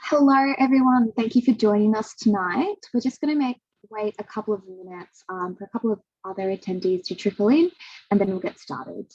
Hello, everyone. Thank you for joining us tonight. We're just going to wait a couple of minutes for a couple of other attendees to trickle in, and then we'll get started.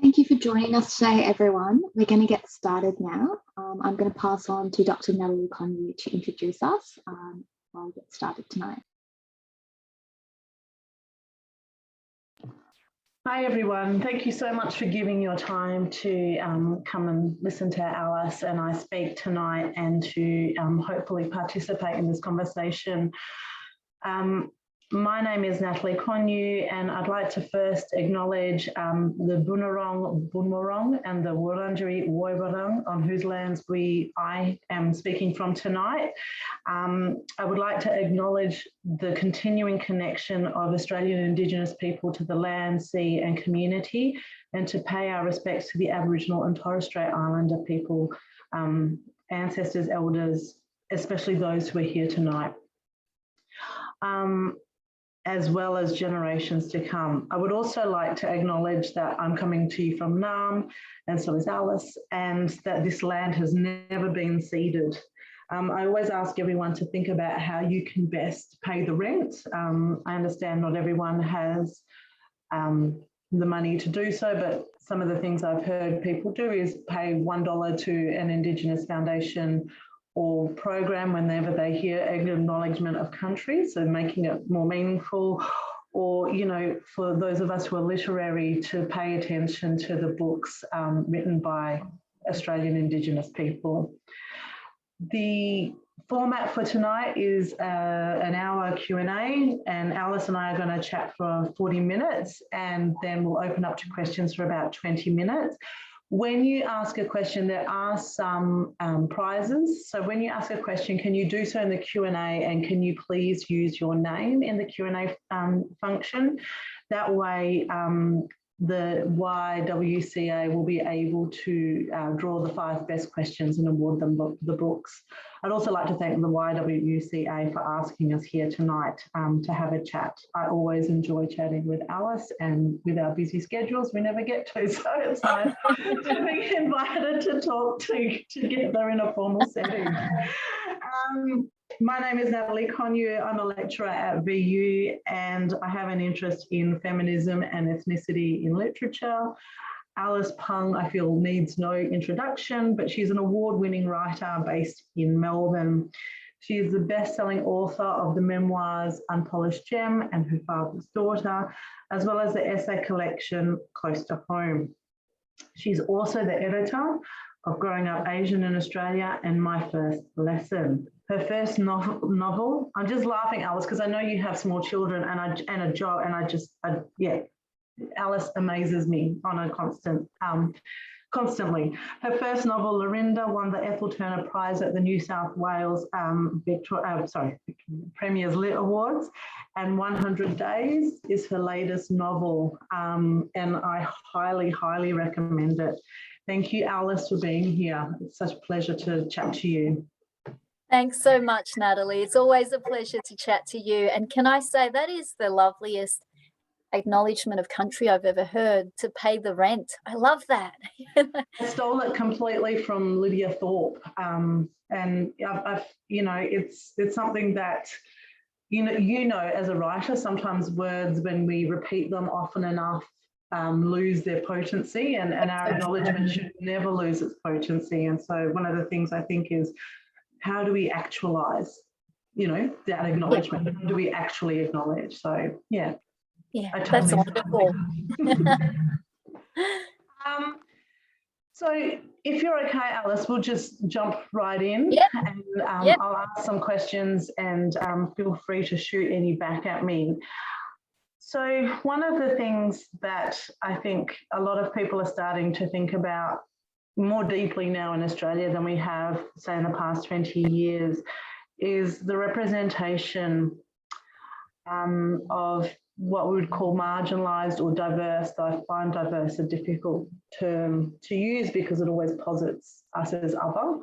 Thank you for joining us today, everyone. We're going to get started now. I'm going to pass on to Dr. Natalie Kon-yu to introduce us while we get started tonight. Hi, everyone. Thank you so much for giving your time to come and listen to Alice and I speak tonight and to hopefully participate in this conversation. My name is Natalie Kon-yu, and I'd like to first acknowledge the Bunurong and the Wurundjeri Woiwurrung, on whose lands I am speaking from tonight. I would like to acknowledge the continuing connection of Australian Indigenous people to the land, sea and community, and to pay our respects to the Aboriginal and Torres Strait Islander people, ancestors, elders, especially those who are here tonight. As well as generations to come. I would also like to acknowledge that I'm coming to you from Naarm, and so is Alice, and that this land has never been ceded. I always ask everyone to think about how you can best pay the rent. I understand not everyone has the money to do so, but some of the things I've heard people do is pay $1 to an Indigenous foundation or program whenever they hear an acknowledgement of country, so making it more meaningful, or, you know, for those of us who are literary, to pay attention to the books written by Australian Indigenous people. The format for tonight is an hour Q&A, and Alice and I are going to chat for 40 minutes, and then we'll open up to questions for about 20 minutes. When you ask a question, there are some prizes. So when you ask a question, can you do so in the Q&A, and can you please use your name in the Q&A function? That way, the YWCA will be able to draw the 5 best questions and award them the books. I'd also like to thank the YWCA for asking us here tonight to have a chat. I always enjoy chatting with Alice, and with our busy schedules, we never get to, so it's nice to be invited to talk together in a formal setting. My name is Natalie Kon-yu. I'm a lecturer at VU, and I have an interest in feminism and ethnicity in literature. Alice Pung, I feel, needs no introduction, but she's an award-winning writer based in Melbourne. She is the best-selling author of the memoirs Unpolished Gem and Her Father's Daughter, as well as the essay collection Close to Home. She's also the editor of Growing Up Asian in Australia and My First Lesson. Her first novel, I'm just laughing, Alice, because I know you have small children and a job, and yeah, Alice amazes me on a constantly. Her first novel, Lorinda, won the Ethel Turner Prize at the New South Wales Premier's Lit Awards, and 100 Days is her latest novel, and I highly, highly recommend it. Thank you, Alice, for being here. It's such a pleasure to chat to you. Thanks so much, Natalie. It's always a pleasure to chat to you. And can I say that is the loveliest acknowledgement of country I've ever heard, to pay the rent. I love that. I stole it completely from Lydia Thorpe, and I've it's something that as a writer, sometimes words, when we repeat them often enough, lose their potency, and our acknowledgement should never lose its potency. And so one of the things I think is, how do we actualize that acknowledgement? How do we actually acknowledge? So yeah. Yeah, that's wonderful. So if you're okay, Alice, we'll just jump right in. Yep. And I'll ask some questions, and feel free to shoot any back at me. So one of the things that I think a lot of people are starting to think about more deeply now in Australia than we have, say, in the past 20 years, is the representation of what we would call marginalized or diverse, though I find diverse a difficult term to use because it always posits us as other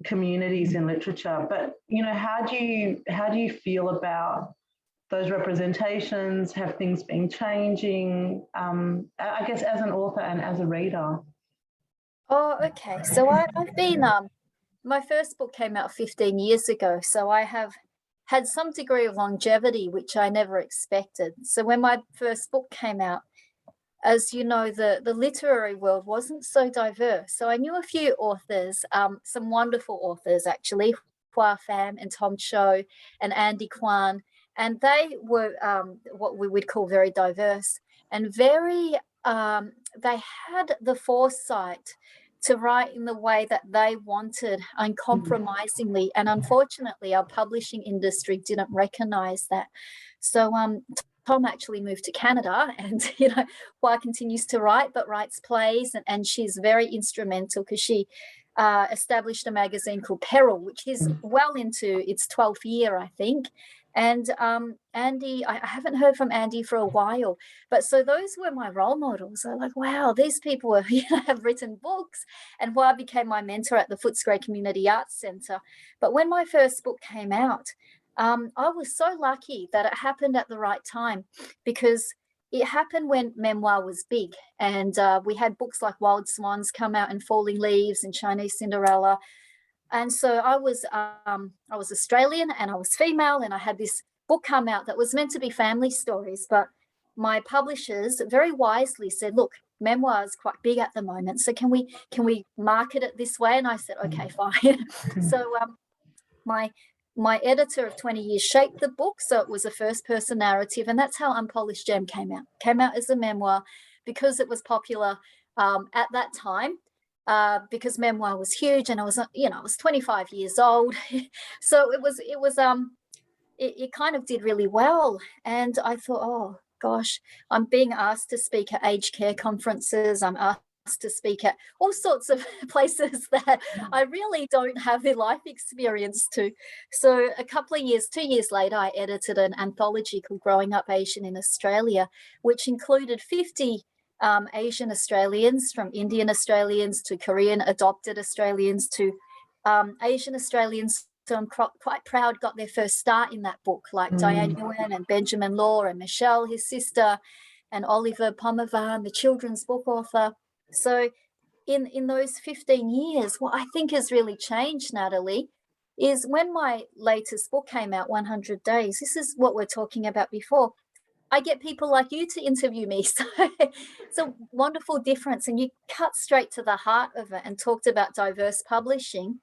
communities in literature. But how do you feel about those representations? Have things been changing? I guess as an author and as a reader. Oh, okay. So I've been my first book came out 15 years ago, so I have had some degree of longevity, which I never expected. So when my first book came out, as you know, the literary world wasn't so diverse. So I knew a few authors, some wonderful authors actually, Hua Pham and Tom Cho and Andy Kwan, and they were what we would call very diverse and very, they had the foresight to write in the way that they wanted, uncompromisingly. And unfortunately, our publishing industry didn't recognize that. So Tom actually moved to Canada, and Hua continues to write, but writes plays, and she's very instrumental because she established a magazine called Peril, which is well into its 12th year, I think. And Andy, I haven't heard from Andy for a while, but so those were my role models. I'm like, wow, these people are, have written books. And Hua became my mentor at the Footscray Community Arts Centre. But when my first book came out, I was so lucky that it happened at the right time, because it happened when memoir was big, and we had books like Wild Swans come out and Falling Leaves and Chinese Cinderella. And so I was Australian and I was female, and I had this book come out that was meant to be family stories, but my publishers very wisely said, look, memoir is quite big at the moment, so can we market it this way? And I said, okay, fine. So my editor of 20 years shaped the book, so it was a first person narrative, and that's how Unpolished Gem came out as a memoir, because it was popular at that time. Because memoir was huge, and I was 25 years old, so it kind of did really well. And I thought, oh gosh, I'm being asked to speak at aged care conferences. I'm asked to speak at all sorts of places that I really don't have the life experience to. So 2 years later, I edited an anthology called Growing Up Asian in Australia, which included 50 Asian Australians, from Indian Australians to Korean adopted Australians to Asian Australians, so I'm quite proud, got their first start in that book, like Diane Nguyen and Benjamin Law and Michelle, his sister, and Oliver Pomervan, the children's book author. So in those 15 years, what I think has really changed, Natalie, is when my latest book came out, 100 Days, this is what we're talking about before, I get people like you to interview me. So it's a wonderful difference. And you cut straight to the heart of it and talked about diverse publishing.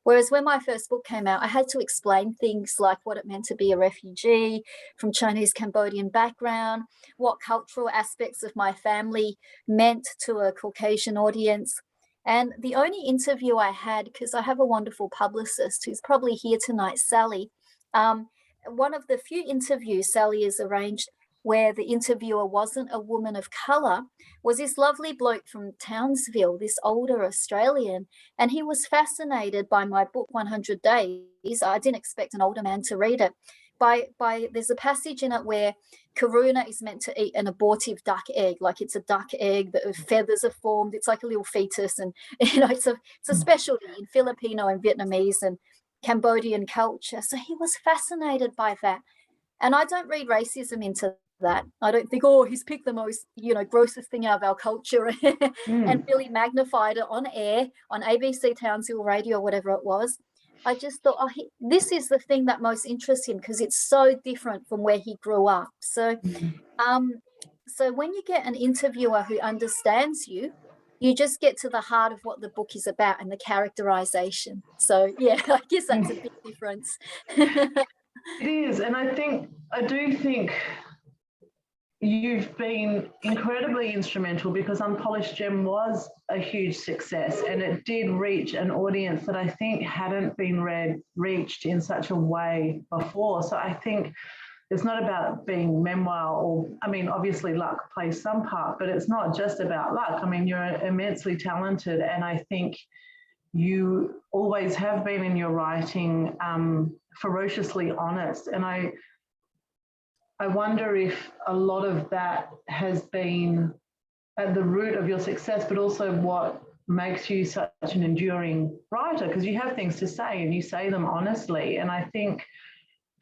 Whereas when my first book came out, I had to explain things like what it meant to be a refugee from Chinese Cambodian background, what cultural aspects of my family meant to a Caucasian audience. And the only interview I had, because I have a wonderful publicist who's probably here tonight, Sally, one of the few interviews Sally has arranged where the interviewer wasn't a woman of colour, was this lovely bloke from Townsville, this older Australian, and he was fascinated by my book, 100 Days. I didn't expect an older man to read it. There's a passage in it where Karuna is meant to eat an abortive duck egg, like it's a duck egg that feathers are formed. It's like a little fetus, and it's a specialty in Filipino and Vietnamese and Cambodian culture. So he was fascinated by that. And I don't read racism into that. I don't think, oh, he's picked the most, grossest thing out of our culture and really magnified it on air, on ABC Townsville Radio, or whatever it was. I just thought, this is the thing that most interests him because it's so different from where he grew up. So, so when you get an interviewer who understands you, you just get to the heart of what the book is about and the characterization. So, yeah, I guess that's a big difference. It is. And I do think you've been incredibly instrumental because Unpolished Gem was a huge success and it did reach an audience that I think hadn't been reached in such a way before. So I think it's not about being memoir or, obviously luck plays some part, but it's not just about luck. You're immensely talented and I think you always have been in your writing ferociously honest. And I wonder if a lot of that has been at the root of your success, but also what makes you such an enduring writer, because you have things to say and you say them honestly. And I think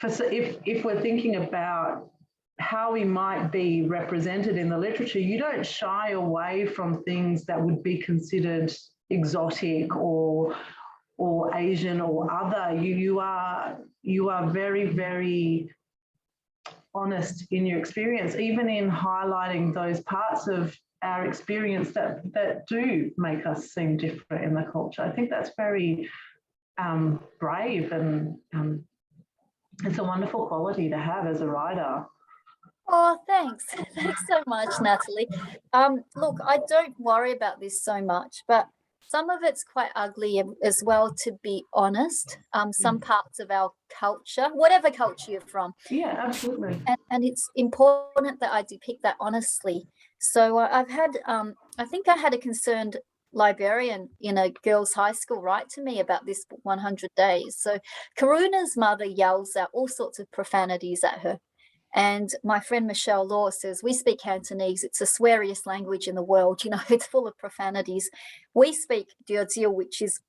if we're thinking about how we might be represented in the literature, you don't shy away from things that would be considered exotic or Asian or other. You are very, very honest in your experience, even in highlighting those parts of our experience that do make us seem different in the culture. I think that's very brave and it's a wonderful quality to have as a writer. Oh, thanks. Thanks so much, Natalie. Look, I don't worry about this so much, but some of it's quite ugly as well, to be honest. Some parts of our culture, whatever culture you're from. Yeah, absolutely. And it's important that I depict that honestly. So I've had, I think I had a concerned librarian in a girls' high school write to me about this book, 100 Days. So Karuna's mother yells out all sorts of profanities at her. And my friend Michelle Law says, we speak Cantonese. It's the sweariest language in the world. It's full of profanities. We speak Diozil, which is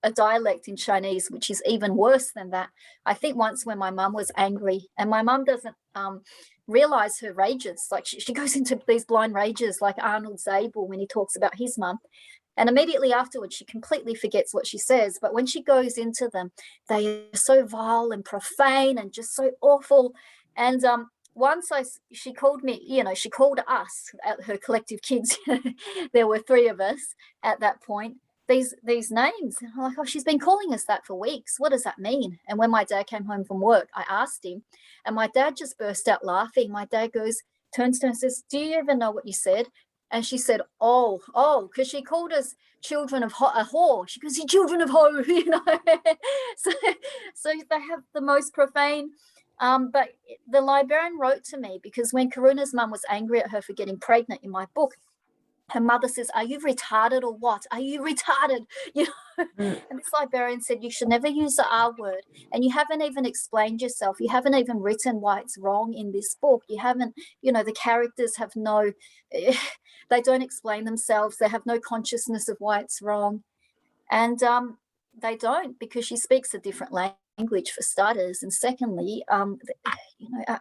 a dialect in Chinese, which is even worse than that. I think once when my mum was angry, and my mum doesn't realize her rages, like she goes into these blind rages like Arnold Zabel when he talks about his mum. And immediately afterwards, she completely forgets what she says. But when she goes into them, they are so vile and profane and just so awful. And once she called me, she called us, her collective kids. There were 3 of us at that point, these names. And I'm like, oh, she's been calling us that for weeks. What does that mean? And when my dad came home from work, I asked him, and my dad just burst out laughing. My dad turns to her and says, do you even know what you said? And she said, oh, because she called us children of a whore. She goes, you children of hoe, So they have the most profane. But the librarian wrote to me because when Karuna's mum was angry at her for getting pregnant in my book, her mother says, are you retarded or what? Are you retarded? And this librarian said, you should never use the R word. And you haven't even explained yourself. You haven't even written why it's wrong in this book. You haven't, the characters have they don't explain themselves. They have no consciousness of why it's wrong. And they don't, because she speaks a different language for starters, and secondly, you know,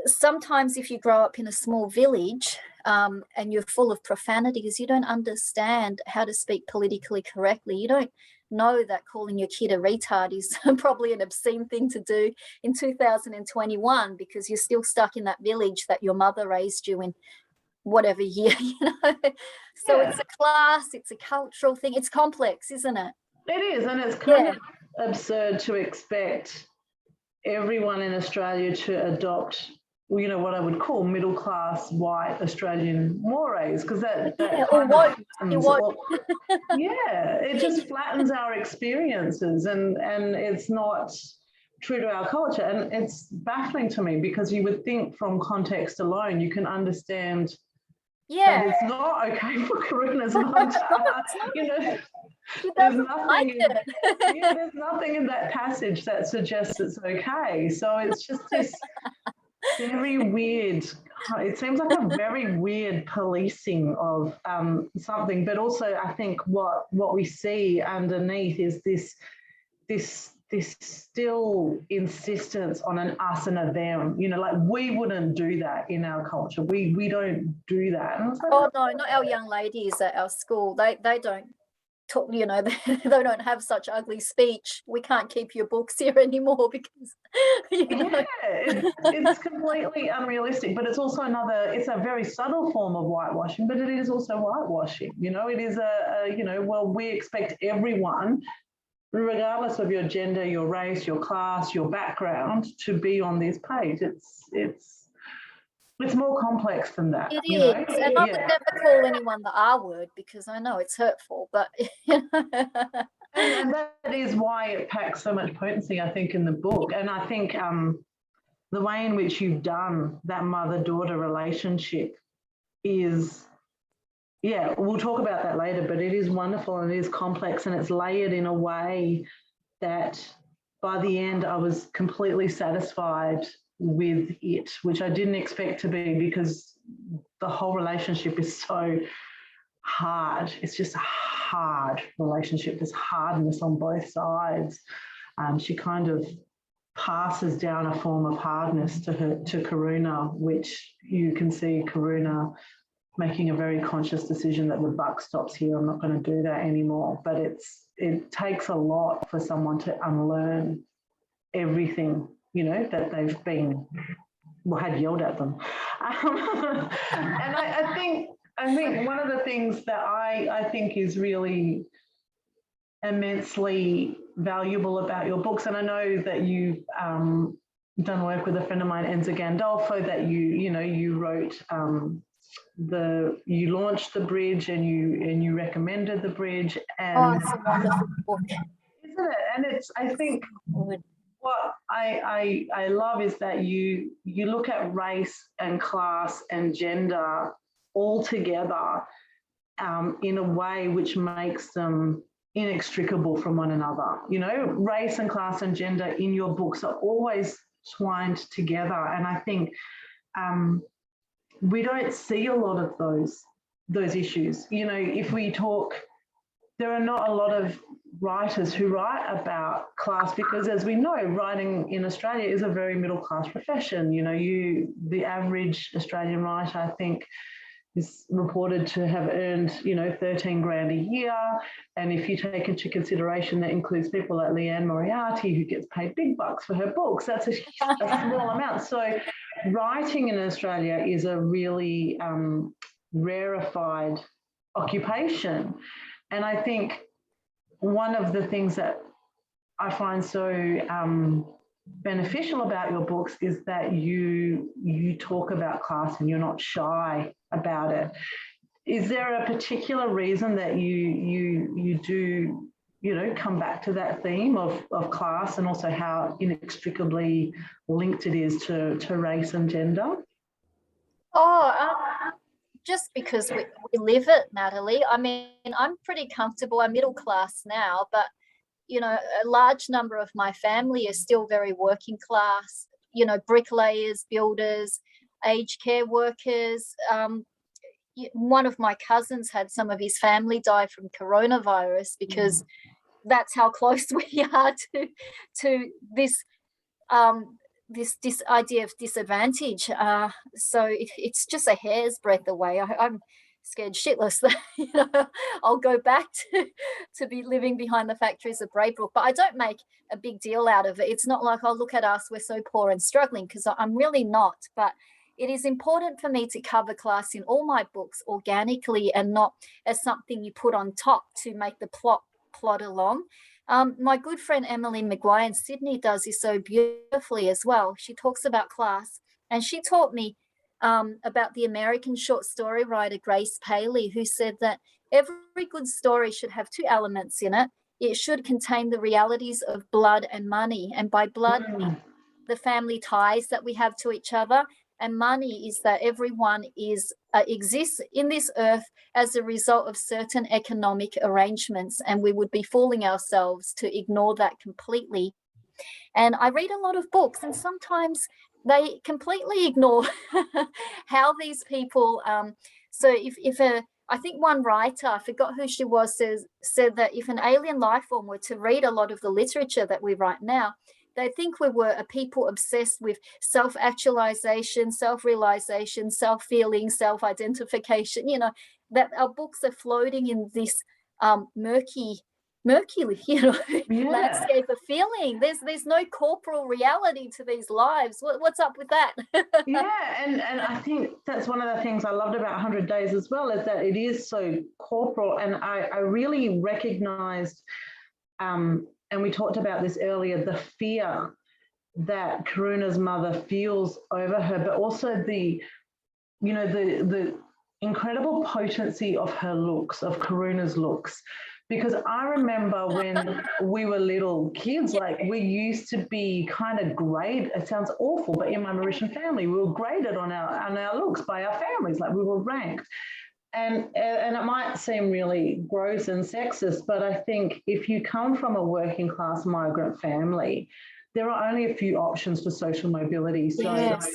sometimes if you grow up in a small village and you're full of profanities, you don't understand how to speak politically correctly. You don't know that calling your kid a retard is probably an obscene thing to do in 2021, because you're still stuck in that village that your mother raised you in whatever year, you know. So it's a class, it's a cultural thing. It's complex, isn't it? It is, and it's kind of absurd to expect everyone in Australia to adopt, you know, what I would call middle class white Australian mores, because that it just flattens our experiences, and it's not true to our culture. And it's baffling to me, because you would think from context alone you can understand that it's not okay for Karuna's mum to, you know, there's nothing in that passage that suggests it's okay. So it's just this very weird, it seems like a very weird policing of something. But also I think what we see underneath is this still insistence on an us and a them, you know, like we wouldn't do that in our culture. We don't do that. Oh no, not our young ladies at our school. They don't talk, you know, they don't have such ugly speech. We can't keep your books here anymore because, you know. It's completely unrealistic. But it's also it's a very subtle form of whitewashing, but it is also whitewashing. You know, it is you know, well, we expect everyone, regardless of your gender, your race, your class, your background, to be on this page. It's more complex than that. It is, and I would never call anyone the R word, because I know it's hurtful, but you know. And that is why it packs so much potency, I think, in the book. And I think the way in which you've done that mother-daughter relationship is, we'll talk about that later, but it is wonderful, and it is complex, and it's layered in a way that by the end I was completely satisfied with it, which I didn't expect to be, because the whole relationship is so hard. It's just a hard relationship. There's hardness on both sides. She kind of passes down a form of hardness to Karuna, which you can see Karuna making a very conscious decision that the buck stops here. I'm not going to do that anymore. But it takes a lot for someone to unlearn everything, you know, that they've had yelled at them. And I think one of the things that I think is really immensely valuable about your books, and I know that you've done work with a friend of mine, Enza Gandolfo, that you wrote you launched the bridge, and you recommended the bridge, and it's a wonderful book, isn't it? And it's, I think, what I love is that you look at race and class and gender all together in a way which makes them inextricable from one another. You know, race and class and gender in your books are always twined together, and I think we don't see a lot of those issues. You know, if we talk, there are not a lot of writers who write about class, because, as we know, writing in Australia is a very middle class profession. You know, the average Australian writer, I think, is reported to have earned, 13 grand a year. And if you take into consideration that includes people like Leanne Moriarty, who gets paid big bucks for her books, that's a small amount. So writing in Australia is a really rarefied occupation. And I think one of the things that I find so beneficial about your books is that you talk about class and you're not shy about it. Is there a particular reason that you do, come back to that theme of class, and also how inextricably linked it is to race and gender? Just because we live it, Natalie. I mean, I'm pretty comfortable. I'm middle class now, but a large number of my family is still very working class, bricklayers, builders, aged care workers. One of my cousins had some of his family die from coronavirus because that's how close we are to this this idea of disadvantage. So it's just a hair's breadth away. I'm scared shitless that I'll go back to be living behind the factories of Braybrook, but I don't make a big deal out of it. It's not like, oh, look at us, we're so poor and struggling, because I'm really not. But it is important for me to cover class in all my books organically and not as something you put on top to make the plot along. My good friend Emmeline Maguire in Sydney does this so beautifully as well. She talks about class, and she taught me about the American short story writer Grace Paley, who said that every good story should have two elements in it. It should contain the realities of blood and money. And by blood, the family ties that we have to each other. And money is that everyone exists in this earth as a result of certain economic arrangements. And we would be fooling ourselves to ignore that completely. And I read a lot of books, and sometimes they completely ignore how these people, so I think one writer, I forgot who she was, said that if an alien life form were to read a lot of the literature that we write now, they think we were a people obsessed with self-actualization, self-realization, self-feeling, self-identification, that our books are floating in this murky landscape of feeling. There's no corporal reality to these lives. What's up with that? Yeah, and I think that's one of the things I loved about 100 Days as well, is that it is so corporal. And I really recognized, and we talked about this earlier, the fear that Karuna's mother feels over her, but also the incredible potency of her looks, of Karuna's looks. Because I remember when we were little kids, like we used to be kind of graded. It sounds awful, but in my Mauritian family, we were graded on our looks by our families, like we were ranked. And it might seem really gross and sexist, but I think if you come from a working class migrant family, there are only a few options for social mobility. So yes.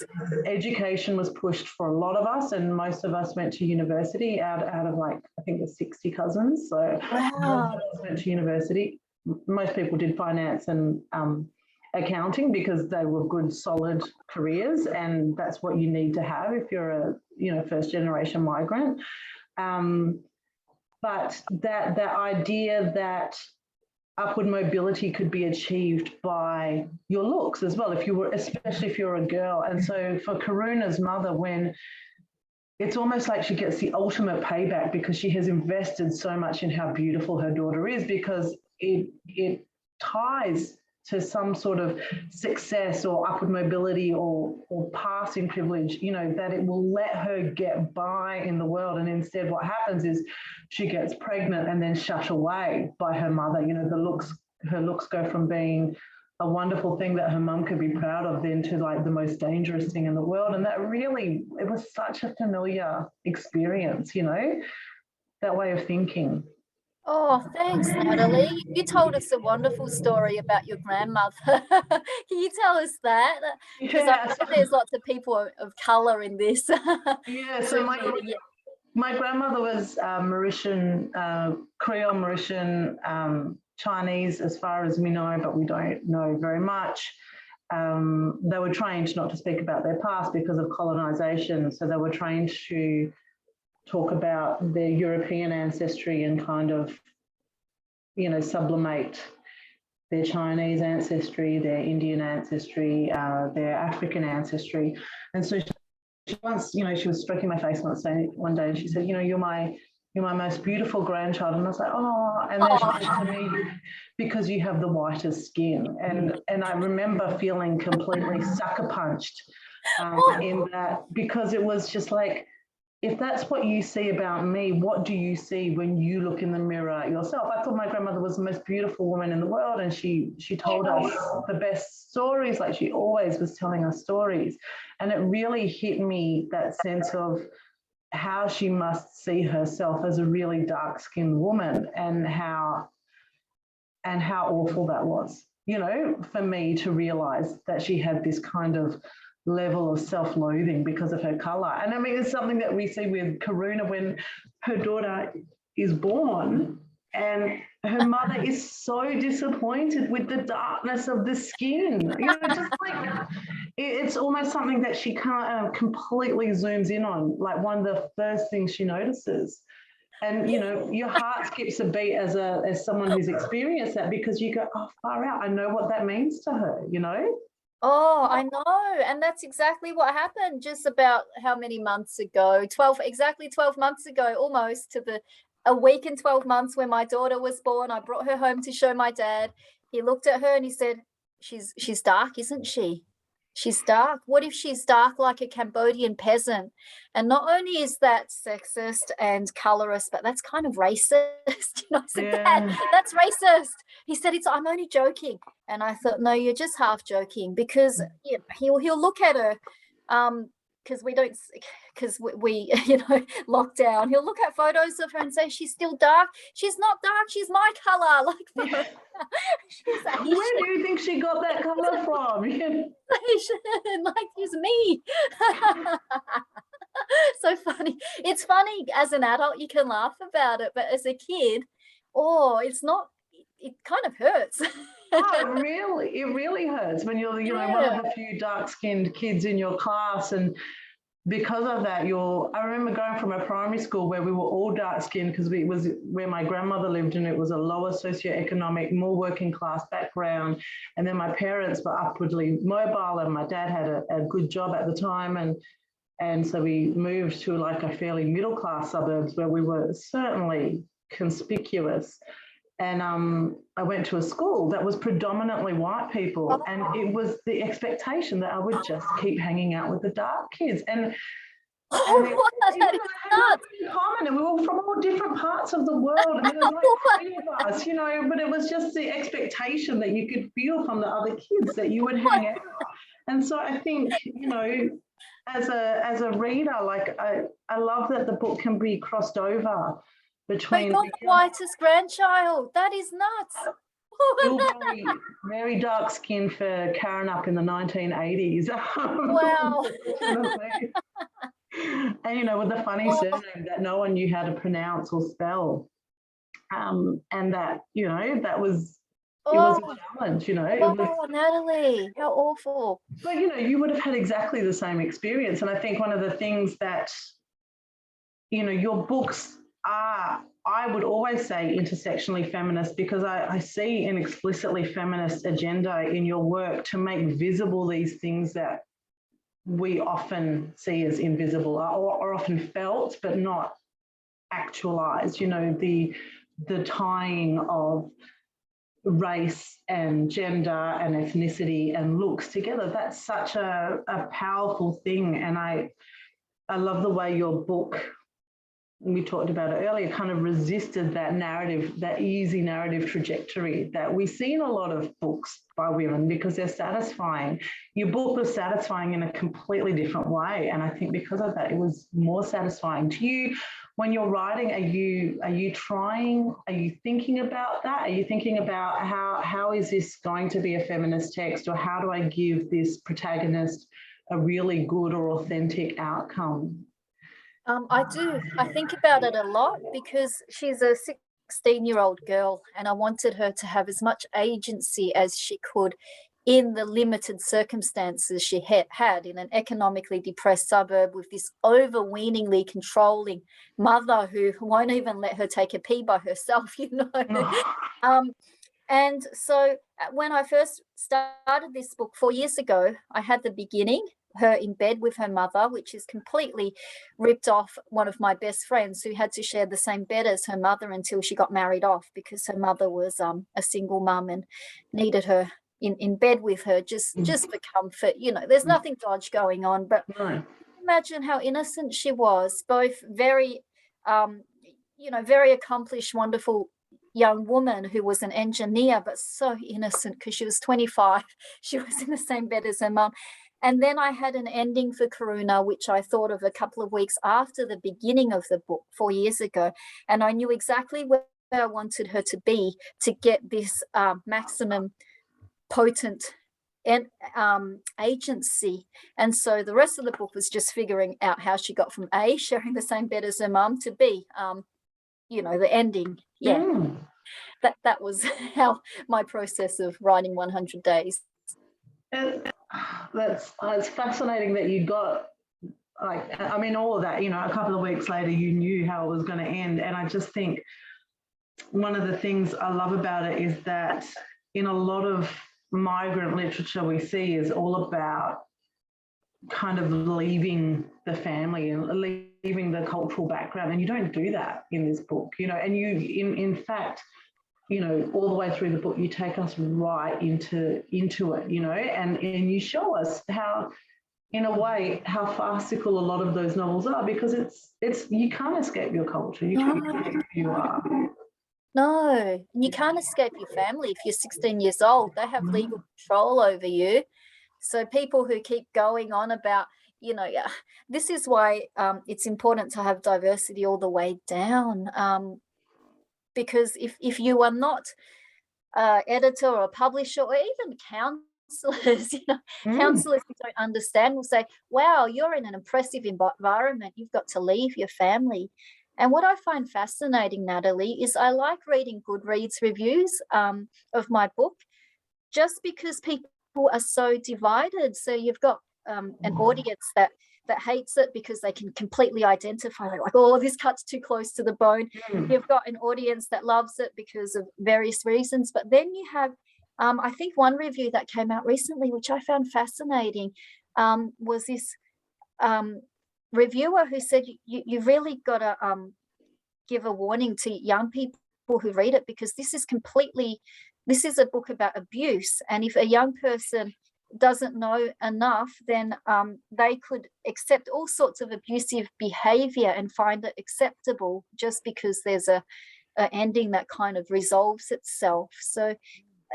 Education was pushed for a lot of us, and most of us went to university out of like, I think there's 60 cousins. So wow. Most of us went to university. Most people did finance and accounting because they were good, solid careers, and that's what you need to have if you're a first generation migrant. But that idea that upward mobility could be achieved by your looks as well, especially if you're a girl. And so for Karuna's mother, when it's almost like she gets the ultimate payback because she has invested so much in how beautiful her daughter is, because it ties to some sort of success or upward mobility or passing privilege, that it will let her get by in the world. And instead what happens is she gets pregnant and then shut away by her mother. Her looks go from being a wonderful thing that her mum could be proud of then to like the most dangerous thing in the world. And that really, it was such a familiar experience, that way of thinking. Oh, thanks, Natalie. You told us a wonderful story about your grandmother. Can you tell us that? Because I know there's lots of people of colour in this. Yeah, so my grandmother was Mauritian, Creole Mauritian, Chinese as far as we know, but we don't know very much. They were trained not to speak about their past because of colonisation, so they were trained to talk about their European ancestry and kind of, sublimate their Chinese ancestry, their Indian ancestry, their African ancestry. And so she once, she was stroking my face one day and she said, you're my most beautiful grandchild. And I was like, oh, and then she said to me, because you have the whitest skin. And I remember feeling completely sucker punched in that, because it was just like, if that's what you see about me, what do you see when you look in the mirror yourself? I thought my grandmother was the most beautiful woman in the world, and she told us the best stories, like she always was telling us stories. And it really hit me, that sense of how she must see herself as a really dark-skinned woman, and how awful that was, for me to realize that she had this kind of level of self-loathing because of her colour. And I mean, it's something that we see with Karuna when her daughter is born, and her mother is so disappointed with the darkness of the skin. You know, just like it's almost something that she can't completely zooms in on. Like one of the first things she notices, and you know, your heart skips a beat as someone who's experienced that, because you go, oh, far out. I know what that means to her. You know. Oh, I know. And that's exactly what happened just about how many months ago? Exactly 12 months ago, almost a week and 12 months when my daughter was born. I brought her home to show my dad. He looked at her and he said, she's dark, isn't she? She's dark. What if she's dark like a Cambodian peasant? And not only is that sexist and colorist, but that's kind of racist. You know, I said, Dad, that's racist. He said, I'm only joking. And I thought, no, you're just half joking, because you know, he'll look at her, because we you know, lockdown. He'll look at photos of her and say, she's still dark. She's not dark. She's my color. Like, she's Asian. Where do you think she got that color from? Asian, like, she's me. So funny. It's funny as an adult, you can laugh about it, but as a kid, it's not. It kind of hurts. Oh, it really hurts when you're, you know, one of the few dark-skinned kids in your class, and because of that, I remember going from a primary school where we were all dark-skinned, because it was where my grandmother lived, and it was a lower socioeconomic, more working class background, and then my parents were upwardly mobile, and my dad had a good job at the time, and so we moved to like a fairly middle-class suburbs where we were certainly conspicuous. And I went to a school that was predominantly white people, and it was the expectation that I would just keep hanging out with the dark kids. And that is nuts. Common, and we were from all different parts of the world, and there was like 3 of us, you know, but it was just the expectation that you could feel from the other kids that you would hang out. And so I think, you know, as a reader, like I love that the book can be crossed over between. But you're the whitest grandchild. That is nuts. Very, very dark skin for Karen up in the 1980s. Wow. And you know, with the funny surname that no one knew how to pronounce or spell, and that, you know, that was. It was a challenge, you know. Natalie, how awful. But, you know, you would have had exactly the same experience. And I think one of the things that, you know, your books are, I would always say, intersectionally feminist, because I see an explicitly feminist agenda in your work to make visible these things that we often see as invisible, or often felt but not actualized. You know, the tying of race and gender and ethnicity and looks together. That's such a powerful thing. And I love the way your book, we talked about it earlier, kind of resisted that narrative, that easy narrative trajectory that we see in a lot of books by women, because they're satisfying. Your book was satisfying in a completely different way. And I think because of that, it was more satisfying to you. When you're writing, are you thinking about that? Are you thinking about how is this going to be a feminist text, or how do I give this protagonist a really good or authentic outcome? I do. I think about it a lot, because she's a 16-year-old girl, and I wanted her to have as much agency as she could in the limited circumstances she had in an economically depressed suburb with this overweeningly controlling mother who won't even let her take a pee by herself, you know. And so when I first started this book 4 years ago, I had the beginning, her in bed with her mother, which is completely ripped off one of my best friends who had to share the same bed as her mother until she got married off, because her mother was a single mum and needed her in bed with her just for comfort. You know, there's nothing dodge going on, but imagine how innocent she was, both very, you know, very accomplished, wonderful young woman who was an engineer, but so innocent because she was 25. She was in the same bed as her mum. And then I had an ending for Karuna, which I thought of a couple of weeks after the beginning of the book 4 years ago. And I knew exactly where I wanted her to be to get this maximum potent and agency. And so the rest of the book was just figuring out how she got from A, sharing the same bed as her mum, to B, you know, the ending. that was how my process of writing 100 days. It's fascinating that you got, like, I mean, all of that, you know, a couple of weeks later, you knew how it was going to end. And I just think one of the things I love about it is that in a lot of migrant literature we see is all about kind of leaving the family and leaving the cultural background. And you don't do that in this book, you know, and you, in fact, you know, all the way through the book, you take us right into it, you know, and you show us how, in a way, how farcical a lot of those novels are, because it's you can't escape your culture. You can't escape who you are. No, you can't escape your family. If you're 16 years old, they have legal control over you. So people who keep going on about, you know, this is why it's important to have diversity all the way down. Because if you are not editor or publisher or even counselors, you know, counselors who don't understand will say, wow, you're in an oppressive environment, you've got to leave your family. And what I find fascinating, Natalie, is I like reading Goodreads reviews of my book, just because people are so divided. So you've got an audience that hates it because they can completely identify, like, oh, this cuts too close to the bone. You've got an audience that loves it because of various reasons. But then you have, I think one review that came out recently, which I found fascinating, was this reviewer who said, you really got to give a warning to young people who read it, because this is a book about abuse. And if a young person doesn't know enough, then they could accept all sorts of abusive behavior and find it acceptable just because there's a ending that kind of resolves itself. So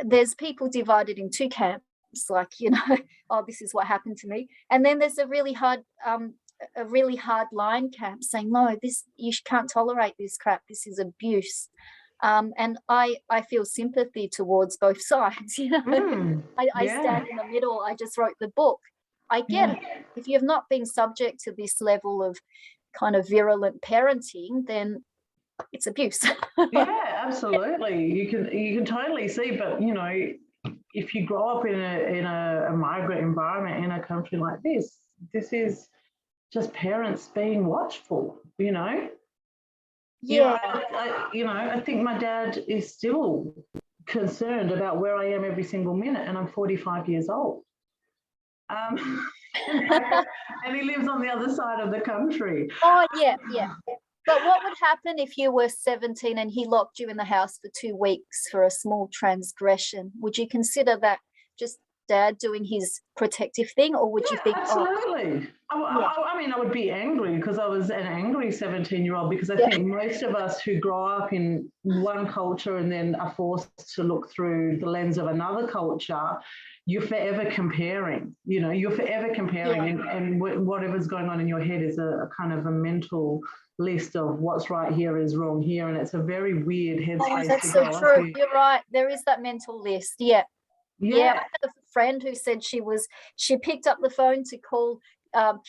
there's people divided in two camps, like, you know, oh, this is what happened to me. And then there's a really hard line camp saying, no, this, you can't tolerate this crap, this is abuse. And I feel sympathy towards both sides, you know. I stand in the middle. I just wrote the book. I get it. If you've not been subject to this level of kind of virulent parenting, then it's abuse. Yeah, absolutely. You can totally see, but you know, if you grow up in a migrant environment in a country like this is just parents being watchful, you know. Yeah. I think my dad is still concerned about where I am every single minute, and I'm 45 years old. And he lives on the other side of the country. Oh, yeah. But what would happen if you were 17 and he locked you in the house for 2 weeks for a small transgression? Would you consider that just dad doing his protective thing, or would you think, absolutely? I mean, I would be angry, because I was an angry 17-year-old, because I think most of us who grow up in one culture and then are forced to look through the lens of another culture, you're forever comparing, you know, and whatever's going on in your head is a kind of a mental list of what's right here is wrong here, and it's a very weird headspace. Oh, that's so true. You're right. There is that mental list. Yeah. I had a friend who said she picked up the phone to call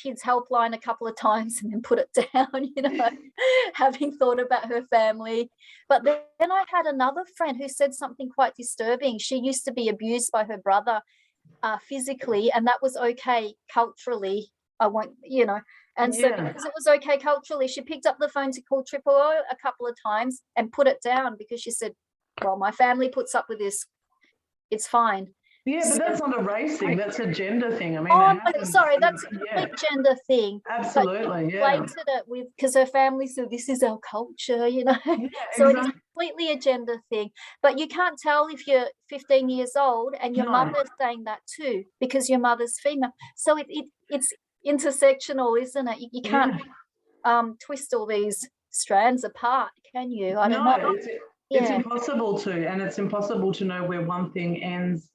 kids helpline a couple of times and then put it down, you know, having thought about her family. But then I had another friend who said something quite disturbing. She used to be abused by her brother physically, and that was okay culturally. I won't, you know, and so because it was okay culturally, she picked up the phone to call 000 a couple of times and put it down, because she said, well, my family puts up with this, it's fine. Yeah, but that's not a race thing, that's a gender thing. I mean, that's a complete gender thing. Absolutely, related it with, because her family said, this is our culture, you know. So it is completely a gender thing. But you can't tell if you're 15 years old and your mother's saying that too, because your mother's female. So it's intersectional, isn't it? You can't twist all these strands apart, can you? I don't know. It's impossible to, and it's impossible to know where one thing ends,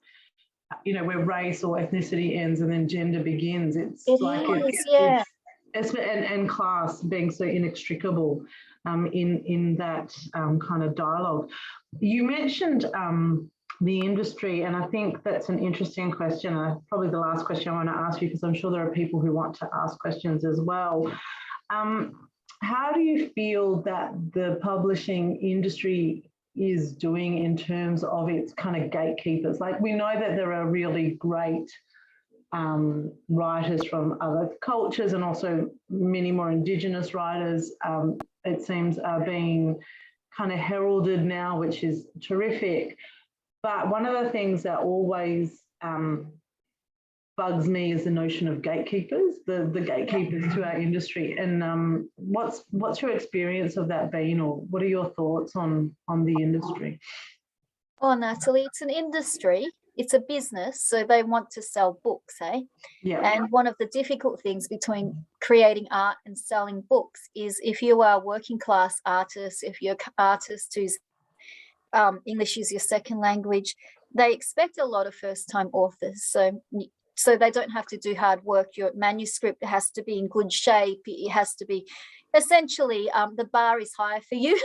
you know, where race or ethnicity ends and then gender begins. It's and class being so inextricable in that kind of dialogue. You mentioned the industry, and I think that's an interesting question. Probably the last question I want to ask you, because I'm sure there are people who want to ask questions as well. How do you feel that the publishing industry is doing in terms of its kind of gatekeepers? Like, we know that there are really great writers from other cultures, and also many more Indigenous writers, it seems, are being kind of heralded now, which is terrific. But one of the things that always bugs me is the notion of gatekeepers, the gatekeepers to our industry. And what's your experience of that been, or what are your thoughts on the industry? Oh, Natalie, it's an industry. It's a business, so they want to sell books, eh? Yeah. And one of the difficult things between creating art and selling books is, if you are a working class artist, if you're an artist whose English is your second language, they expect a lot of first-time authors. So they don't have to do hard work. Your manuscript has to be in good shape. It has to be, essentially, the bar is higher for you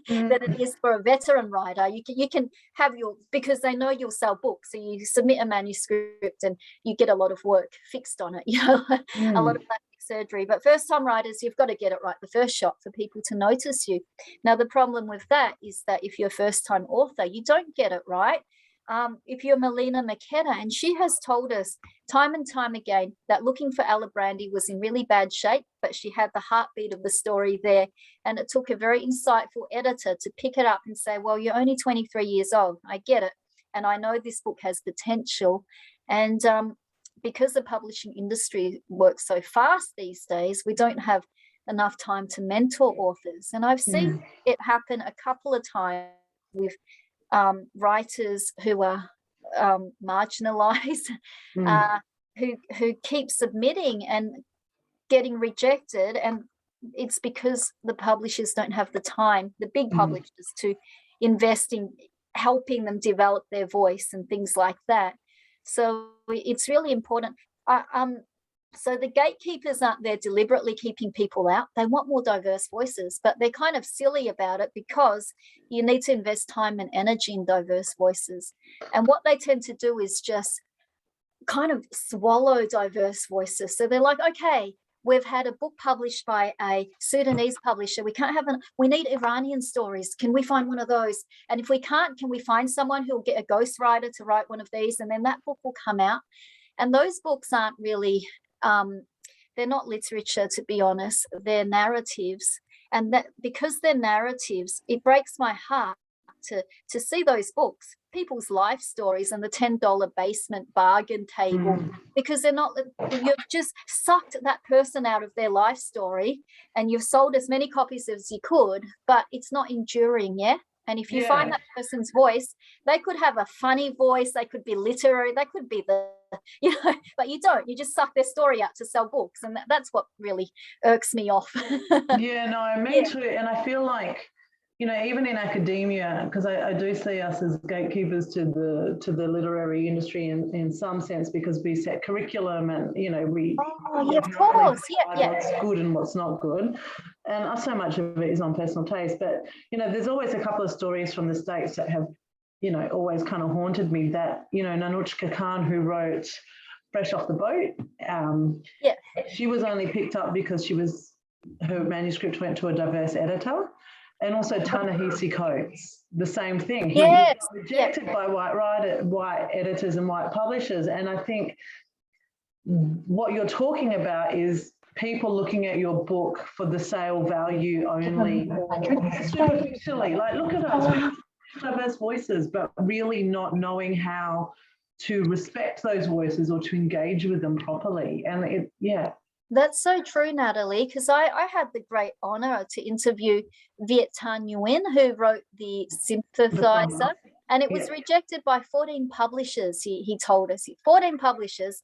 than it is for a veteran writer. You can have because they know you'll sell books. So you submit a manuscript and you get a lot of work fixed on it, a lot of plastic surgery. But first-time writers, you've got to get it right the first shot for people to notice you. Now, the problem with that is that if you're a first-time author, you don't get it right. If you're Melina McKenna, and she has told us time and time again that Looking for Alibrandi was in really bad shape, but she had the heartbeat of the story there. And it took a very insightful editor to pick it up and say, well, you're only 23 years old. I get it. And I know this book has potential. And because the publishing industry works so fast these days, we don't have enough time to mentor authors. And I've seen it happen a couple of times with writers who are marginalized, who keep submitting and getting rejected, and it's because the publishers don't have the time, the big publishers, to invest in helping them develop their voice and things like that. So it's really important. So the gatekeepers aren't there deliberately keeping people out. They want more diverse voices, but they're kind of silly about it because you need to invest time and energy in diverse voices. And what they tend to do is just kind of swallow diverse voices. So they're like, okay, we've had a book published by a Sudanese publisher. We need Iranian stories. Can we find one of those? And if we can't, can we find someone who'll get a ghostwriter to write one of these? And then that book will come out. And those books aren't really, they're not literature, to be honest. They're narratives. And that because they're narratives, it breaks my heart to see those books, people's life stories, and the $10 basement bargain table, because you've just sucked that person out of their life story and you've sold as many copies as you could, but it's not enduring, yeah? And if you find that person's voice, they could have a funny voice, they could be literary, they could be but you don't. You just suck their story out to sell books, and that's what really irks me off. Me too. And I feel like, even in academia, because I do see us as gatekeepers to the literary industry in some sense, because we set curriculum and we of course, what's good and what's not good, and so much of it is on personal taste. But there's always a couple of stories from the States that have always kind of haunted me. That Nanuchka Khan, who wrote Fresh Off the Boat, she was only picked up because her manuscript went to a diverse editor. And also Ta-Nehisi Coates, the same thing. He was rejected by white editors and white publishers. And I think what you're talking about is people looking at your book for the sale value only, superficially. Like, look at us, diverse voices, but really not knowing how to respect those voices or to engage with them properly. And That's so true, Natalie, because I had the great honour to interview Viet Thanh Nguyen, who wrote The Sympathizer, and it was rejected by 14 publishers, he told us. 14 publishers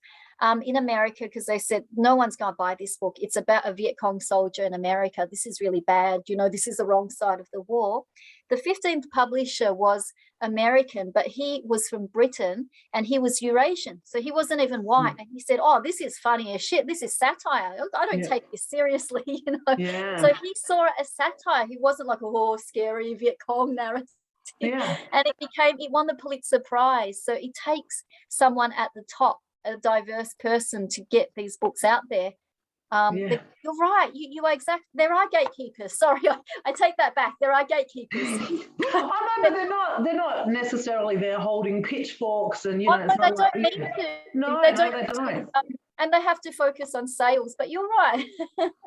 in America, because they said, no one's going to buy this book. It's about a Viet Cong soldier in America. This is really bad. This is the wrong side of the war. The 15th publisher was American, but he was from Britain and he was Eurasian. So he wasn't even white. And he said, oh, this is funny as shit. This is satire. I don't take this seriously, So he saw it as satire. He wasn't like, scary Viet Cong narrative. And it won the Pulitzer Prize. So it takes someone at the top, a diverse person, to get these books out there. Yeah. You're right. You are exact. There are gatekeepers. Sorry, I take that back. There are gatekeepers. Oh no, but they're not necessarily there holding pitchforks and you know. No, It's they not don't like, need to. no, They no, don't. they don't. And they have to focus on sales. But you're right.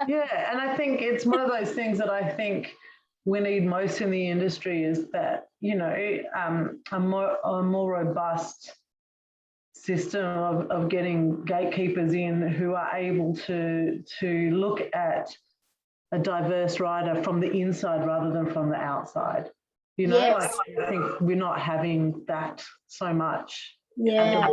Yeah, and I think it's one of those things that I think we need most in the industry is that you know a more robust system of getting gatekeepers in who are able to look at a diverse writer from the inside rather than from the outside. You know, Yes. like I think we're not having that so much. Yeah.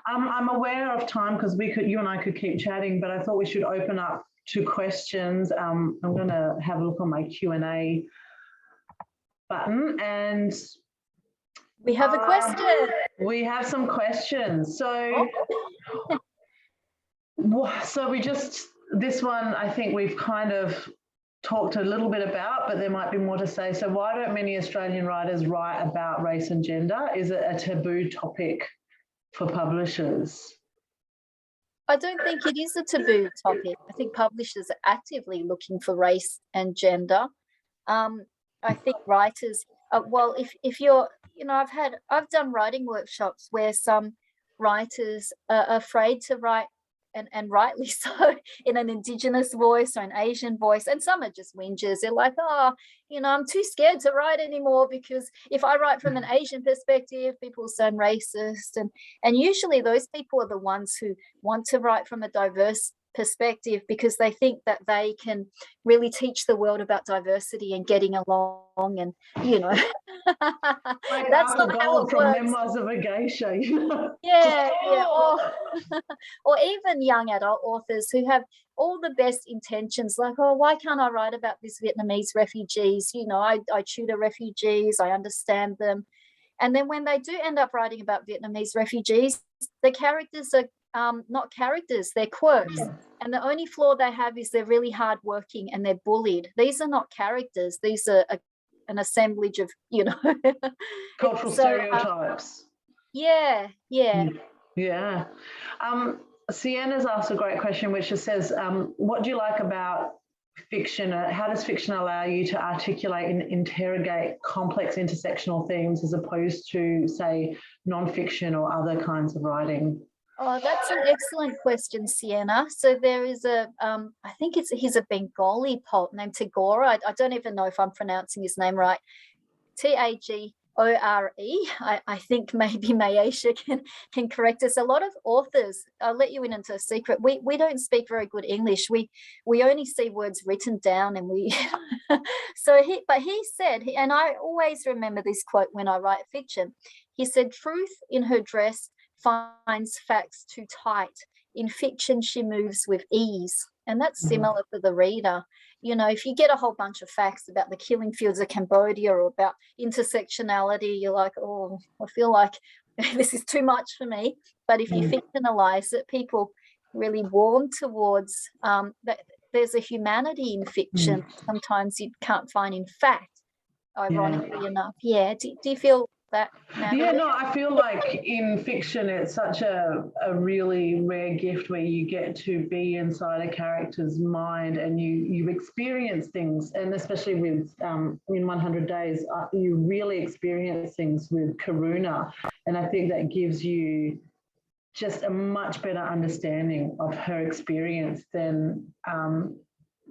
I'm aware of time because you and I could keep chatting, but I thought we should open up to questions. I'm going to have a look on my Q&A button and We have a question. we have some questions. So, we just, this one I think we've kind of talked a little bit about, but there might be more to say. So why don't many Australian writers write about race and gender? Is it a taboo topic for publishers? I don't think it is a taboo topic. I think publishers are actively looking for race and gender. I think writers, well, if you're, you know, I've done writing workshops where some writers are afraid to write, and rightly so, in an Indigenous voice or an Asian voice, and some are just whingers. They're like, oh, you know, I'm too scared to write anymore because if I write from an Asian perspective, people say I'm racist, and usually those people are the ones who want to write from a diverse perspective because they think that they can really teach the world about diversity and getting along, and you know, Like that's Arthur not how Gold it from works. Memoirs of a Geisha, you know? Yeah, or even young adult authors who have all the best intentions, like, oh, why can't I write about these Vietnamese refugees? You know, I tutor refugees, I understand them. And then when they do end up writing about Vietnamese refugees, the characters are not characters, they're quirks. And the only flaw they have is they're really hardworking and they're bullied. These are not characters. These are an assemblage of, you know. Cultural stereotypes. Yeah. Yeah. Sienna's asked a great question, which just says, what do you like about fiction? How does fiction allow you to articulate and interrogate complex intersectional themes as opposed to, say, non-fiction or other kinds of writing? Oh, that's an excellent question, Sienna. So there is I think he's a Bengali poet named Tagore. I don't even know if I'm pronouncing his name right. Tagore. I think maybe Mayesha can correct us. A lot of authors, I'll let you in into a secret. We don't speak very good English. We only see words written down, and we. But he said, and I always remember this quote when I write fiction. He said, "Truth in her dress finds facts too tight. In fiction, she moves with ease." And that's similar for the reader. You know, if you get a whole bunch of facts about the killing fields of Cambodia or about intersectionality, you're like, oh, I feel like this is too much for me. But if you fictionalize it, people really warm towards that. There's a humanity in fiction sometimes you can't find in fact, ironically enough. Yeah. Do you feel that, Natalie? Yeah, no, I feel like in fiction it's such a really rare gift where you get to be inside a character's mind and you experience things, and especially with in 100 Days, you really experience things with Karuna, and I think that gives you just a much better understanding of her experience than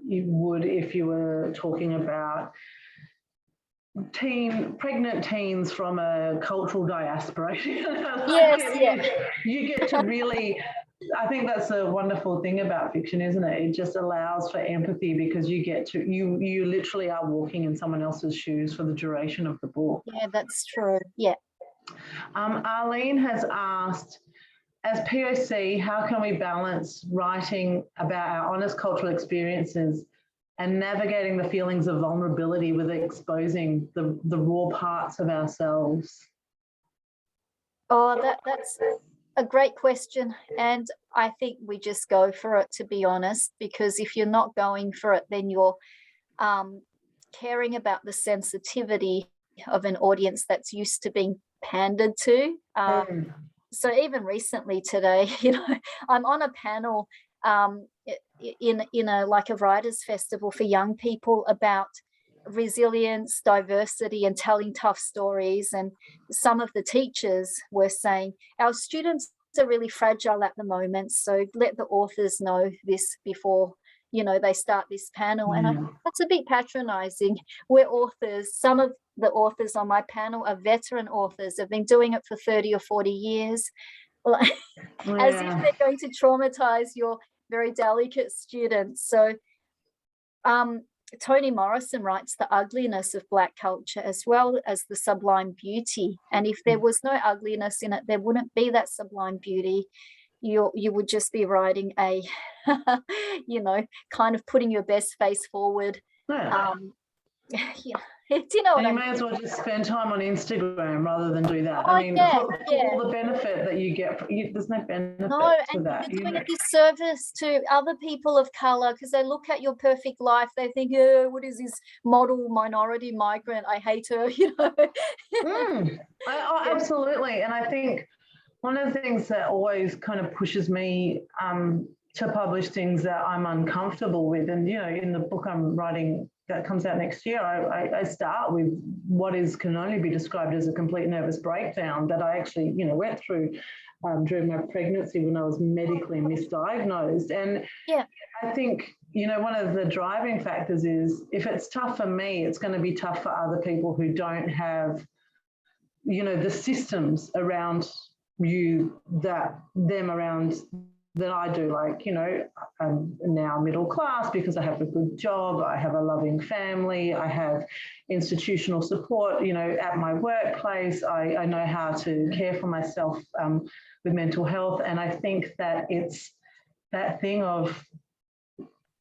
you would if you were talking about pregnant teens from a cultural diaspora. You get to really, I think that's a wonderful thing about fiction, isn't it? It just allows for empathy because you get to, you literally are walking in someone else's shoes for the duration of the book. Yeah, that's true. Yeah. Arlene has asked, as POC, how can we balance writing about our honest cultural experiences and navigating the feelings of vulnerability with exposing the raw parts of ourselves? Oh, that's a great question. And I think we just go for it, to be honest, because if you're not going for it, then you're caring about the sensitivity of an audience that's used to being pandered to. So even recently today, you know, I'm on a panel in a like a writers' festival for young people about resilience, diversity, and telling tough stories. And some of the teachers were saying, our students are really fragile at the moment, so let the authors know this before, you know, they start this panel. And that's a bit patronizing. We're authors. Some of the authors on my panel are veteran authors, have been doing it for 30 or 40 years, as if they're going to traumatize your very delicate students. So Toni Morrison writes the ugliness of Black culture as well as the sublime beauty. And if there was no ugliness in it, there wouldn't be that sublime beauty. You would just be writing a, you know, kind of putting your best face forward. Yeah. Do you know what I mean? You may as well just spend time on Instagram rather than do that. Oh, I mean, yeah, for all the benefit that you get, there's no benefit to that. You're doing a disservice to other people of color because they look at your perfect life. They think, oh, what is this model minority migrant? I hate her, you know. Absolutely. And I think one of the things that always kind of pushes me to publish things that I'm uncomfortable with, and, you know, in the book I'm writing that comes out next year, I start with what can only be described as a complete nervous breakdown that I actually, you know, went through during my pregnancy when I was medically misdiagnosed. And I think, you know, one of the driving factors is if it's tough for me, it's going to be tough for other people who don't have, you know, the systems around around that I do. Like, you know, I'm now middle class because I have a good job, I have a loving family, I have institutional support, you know, at my workplace, I know how to care for myself with mental health. And I think that it's that thing of,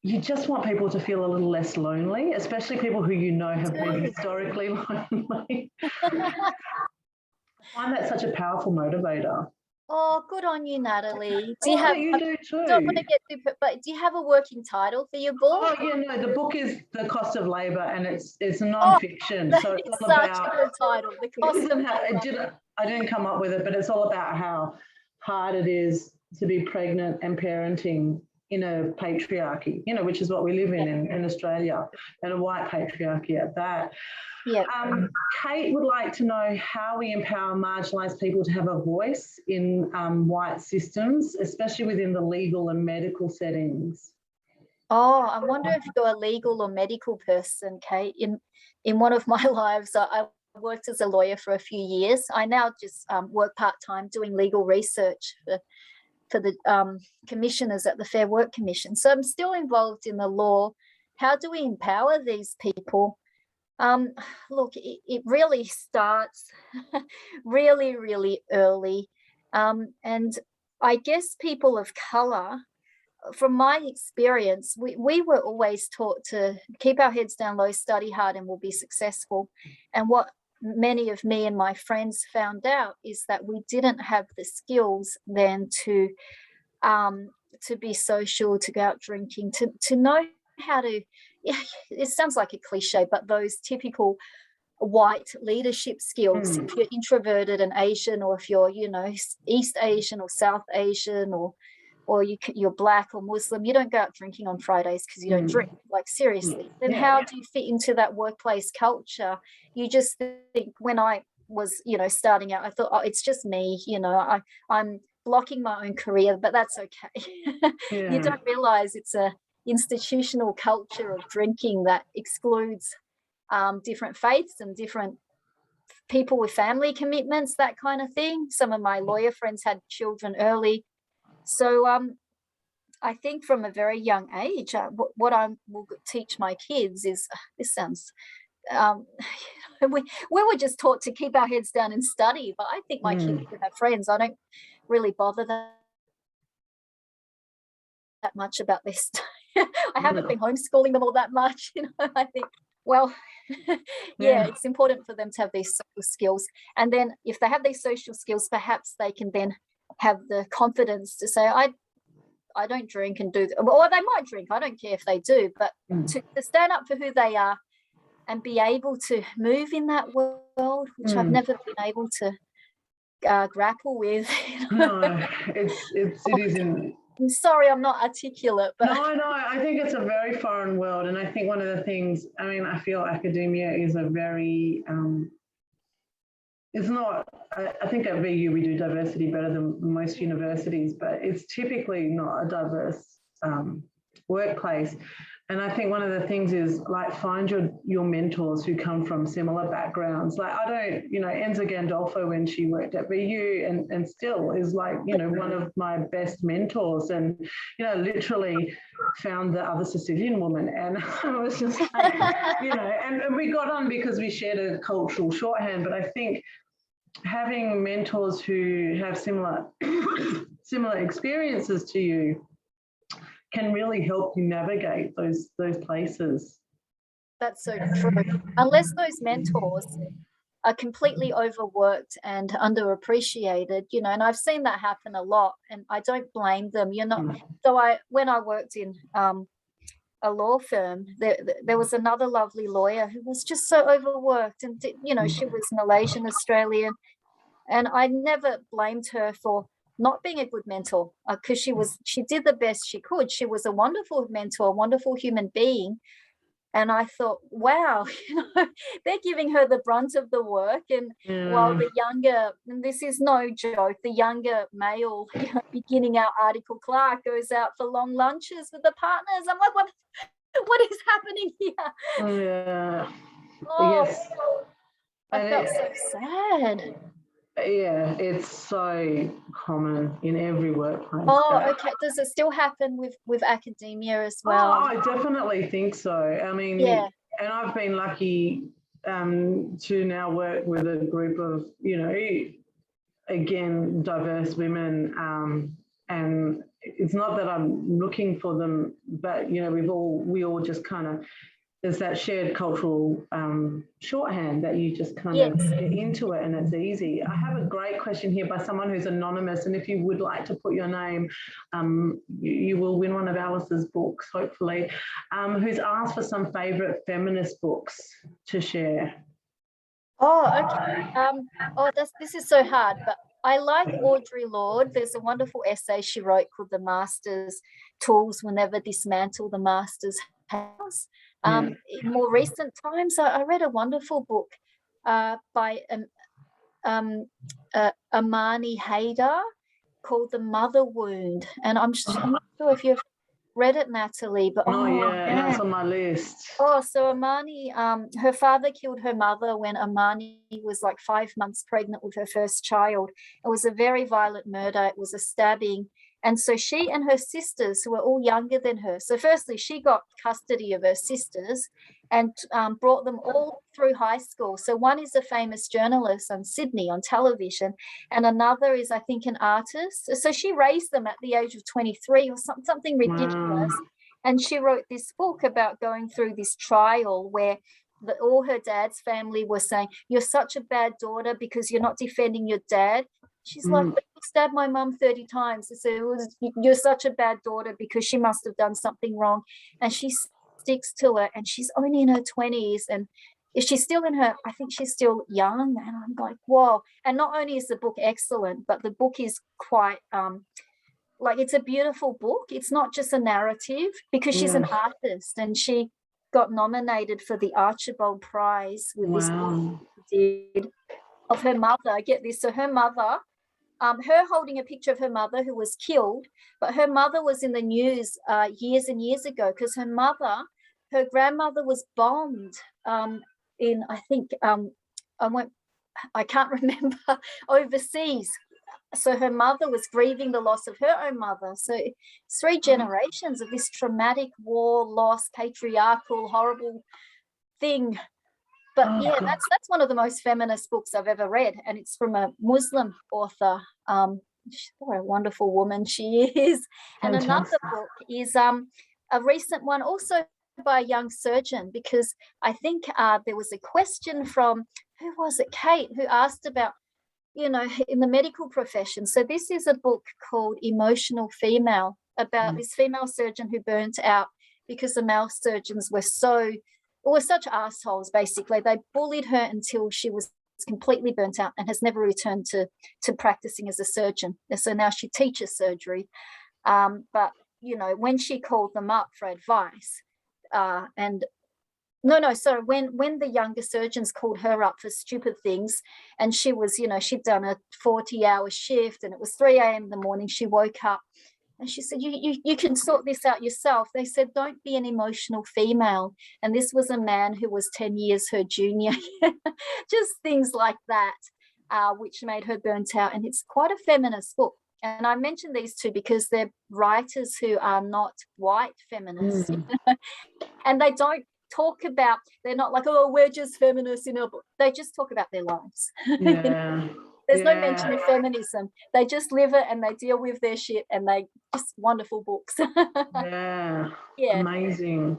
you just want people to feel a little less lonely, especially people who you know have been historically lonely. I find that such a powerful motivator. Oh, good on you, Natalie. Do you do too. Don't want to get too, but do you have a working title for your book? Oh, yeah, no, the book is The Cost of Labour, and it's non-fiction. So it's all such about, a good title, The Cost of Labour. I didn't come up with it, but it's all about how hard it is to be pregnant and parenting in a patriarchy, you know, which is what we live in Australia, and a white patriarchy at that. Yeah. Kate would like to know how we empower marginalised people to have a voice in white systems, especially within the legal and medical settings. Oh, I wonder if you're a legal or medical person, Kate. In one of my lives, I worked as a lawyer for a few years. I now just work part-time doing legal research for the commissioners at the Fair Work Commission. So I'm still involved in the law. How do we empower these people? Look, it really starts really, really early. And I guess people of colour, from my experience, we were always taught to keep our heads down low, study hard, and we'll be successful. And what many of me and my friends found out is that we didn't have the skills then to be social, to go out drinking, to know how to, it sounds like a cliche, but those typical white leadership skills. If you're introverted and Asian, or if you're, you know, East Asian or South Asian, or you're Black or Muslim, you don't go out drinking on Fridays because you don't drink. Like, seriously. Then how do you fit into that workplace culture? You just think, when I was, you know, starting out, I thought, oh, it's just me, you know, I'm blocking my own career, but that's okay. You don't realize it's a institutional culture of drinking that excludes different faiths and different people with family commitments, that kind of thing. Some of my lawyer friends had children early. So I think from a very young age, what I will teach my kids is, this sounds, we were just taught to keep our heads down and study, but I think my kids should have friends. I don't really bother that much about this. I haven't been homeschooling them all that much, you know. I think, well, it's important for them to have these social skills. And then if they have these social skills, perhaps they can then have the confidence to say, I don't drink and do, or they might drink, I don't care if they do, but to stand up for who they are and be able to move in that world, which I've never been able to grapple with. No, it is in I'm sorry, I'm not articulate, but No, I think it's a very foreign world. And I think one of the things, I mean, I feel academia is a very, it's not, I think at VU we do diversity better than most universities, but it's typically not a diverse workplace. And I think one of the things is like find your mentors who come from similar backgrounds. Like I don't, Enza Gandolfo, when she worked at VU and still is like, one of my best mentors, and, literally found the other Sicilian woman. And I was just like, and we got on because we shared a cultural shorthand. But I think having mentors who have similar experiences to you can really help you navigate those places. That's so true. Unless those mentors are completely overworked and underappreciated, and I've seen that happen a lot, and I don't blame them. So when I worked in a law firm, there was another lovely lawyer who was just so overworked, and she was Malaysian Australian, and I never blamed her for not being a good mentor, because she did the best she could. She was a wonderful mentor, a wonderful human being. And I thought, wow, they're giving her the brunt of the work. And while the younger, and this is no joke, the younger male, beginning out article clerk goes out for long lunches with the partners. I'm like, what is happening here? Yeah. Oh, yes. I felt so sad. Yeah, it's so common in every workplace. Oh, okay. Does it still happen with academia as well? Oh, I definitely think so. I mean, and I've been lucky to now work with a group of, again, diverse women. And it's not that I'm looking for them, but, we all just kind of, there's that shared cultural shorthand that you just kind of get into it, and it's easy. I have a great question here by someone who's anonymous, and if you would like to put your name, you will win one of Alice's books, hopefully, who's asked for some favourite feminist books to share. Oh, okay. This is so hard, but I like Audre Lorde. There's a wonderful essay she wrote called "The Master's Tools Will Never Dismantle the Master's House." In more recent times, I read a wonderful book by Amani Haydar called "The Mother Wound," and I'm not sure if you've read it, Natalie, but that's on my list. Oh, so Amani, her father killed her mother when Amani was like 5 months pregnant with her first child. It was a very violent murder. It was a stabbing. And so she and her sisters, who were all younger than her, so firstly, she got custody of her sisters and brought them all through high school. So one is a famous journalist on Sydney on television, and another is, I think, an artist. So she raised them at the age of 23 or something ridiculous. Wow. And she wrote this book about going through this trial where all her dad's family were saying, "You're such a bad daughter because you're not defending your dad." She's like, "But you stabbed my mum 30 times. So you're such a bad daughter because she must have done something wrong." And she sticks to it, and she's only in her 20s, and she's still in her, I think she's still young. And I'm like, whoa. And not only is the book excellent, but the book is quite it's a beautiful book. It's not just a narrative, because she's an artist, and she got nominated for the Archibald Prize with this book she did of her mother. Get this. So her mother, her holding a picture of her mother who was killed, but her mother was in the news years and years ago because her grandmother was bombed in, I think, I can't remember, overseas. So her mother was grieving the loss of her own mother. So it's 3 generations of this traumatic war, loss, patriarchal, horrible thing. But that's one of the most feminist books I've ever read, and it's from a Muslim author. What a wonderful woman she is. And another book is a recent one, also by a young surgeon, because I think there was a question from, who was it, Kate, who asked about, in the medical profession. So this is a book called Emotional Female, about this female surgeon who burnt out because the male surgeons were such assholes, basically. They bullied her until she was completely burnt out and has never returned to practicing as a surgeon. And so now she teaches surgery. But, you know, when she called them up for advice, when the younger surgeons called her up for stupid things, and she was, you know, she'd done a 40-hour shift and it was 3 a.m. in the morning, she woke up and she said, you can sort this out yourself. They said, don't be an emotional female. And this was a man who was 10 years her junior. Just things like that, which made her burnt out. And it's quite a feminist book. And I mention these two because they're writers who are not white feminists. And they don't talk about, they're not like, oh, we're just feminists in our book. They just talk about their lives. Yeah. There's no mention of feminism. They just live it and they deal with their shit, and they just wonderful books. Yeah. Amazing.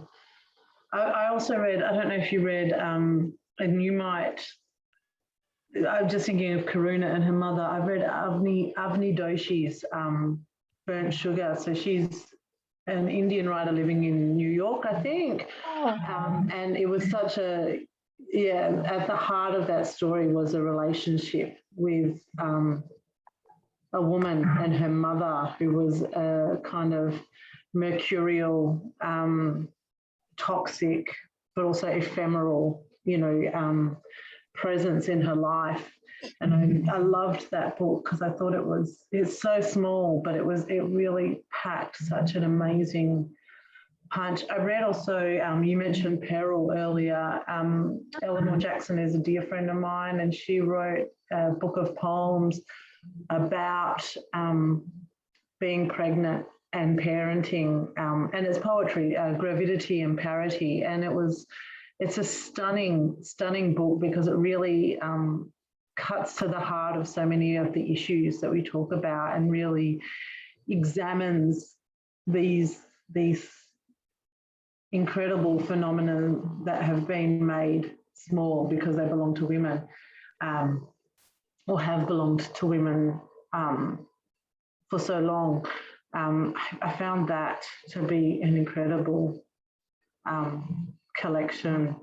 I also read, I don't know if you read, and you might, I'm just thinking of Karuna and her mother. I've read Avni Doshi's Burnt Sugar. So she's an Indian writer living in New York, I think. And it was such a, at the heart of that story was a relationship with a woman and her mother, who was a kind of mercurial, toxic, but also ephemeral, you know, presence in her life. And I loved that book because I thought it's so small, but it really packed such an amazing punch. I read also, you mentioned peril earlier. Eleanor Jackson is a dear friend of mine, and she wrote a book of poems about being pregnant and parenting, and it's poetry, gravidity and parity. And it's a stunning book because it really cuts to the heart of so many of the issues that we talk about and really examines these incredible phenomena that have been made small because they belong to women, or have belonged to women for so long. I found that to be an incredible collection.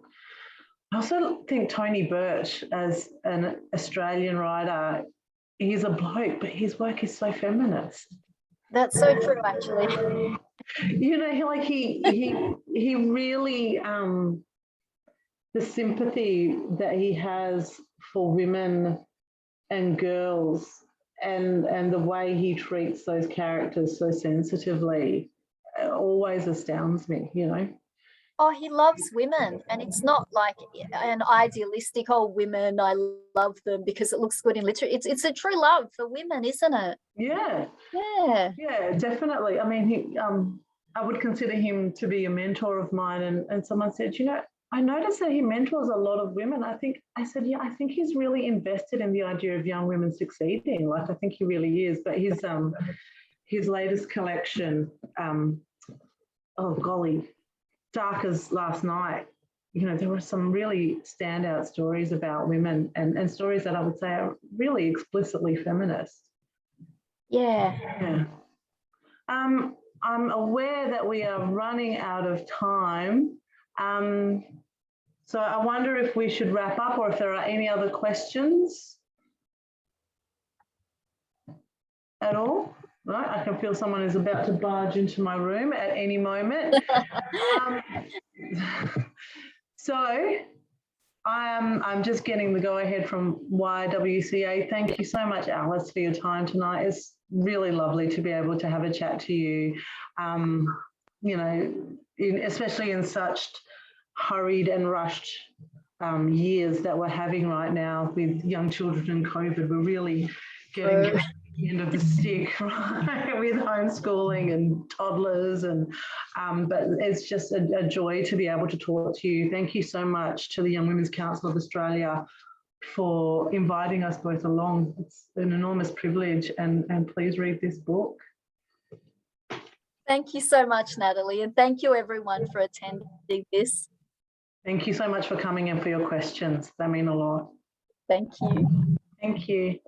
I also think Tony Birch, as an Australian writer, he's a bloke, but his work is so feminist. That's so true, actually. You know, he really, the sympathy that he has for women and girls, and the way he treats those characters so sensitively, always astounds me, you know. Oh, he loves women, and it's not like an idealistic, oh, women, I love them because it looks good in literature. It's a true love for women, isn't it? Yeah, definitely. I mean, I would consider him to be a mentor of mine, and someone said, you know, I noticed that he mentors a lot of women. I said, yeah, I think he's really invested in the idea of young women succeeding. Like, I think he really is. But his latest collection, oh golly, Dark as Last Night, you know, there were some really standout stories about women, and stories that I would say are really explicitly feminist. Yeah. I'm aware that we are running out of time. So I wonder if we should wrap up, or if there are any other questions at all. Right, I can feel someone is about to barge into my room at any moment. So I'm just getting the go-ahead from YWCA. Thank you so much, Alice, for your time tonight. It's really lovely to be able to have a chat to you, you know, especially in such hurried and rushed years that we're having right now with young children and COVID. We're really getting the end of the stick, right, with homeschooling and toddlers, and but it's just a joy to be able to talk to you. Thank you so much to the Young Women's Council of Australia for inviting us both along. It's an enormous privilege, and please read this book. Thank you so much, Natalie, and thank you everyone for attending this. Thank you so much for coming and for your questions. They mean a lot. Thank you. Thank you.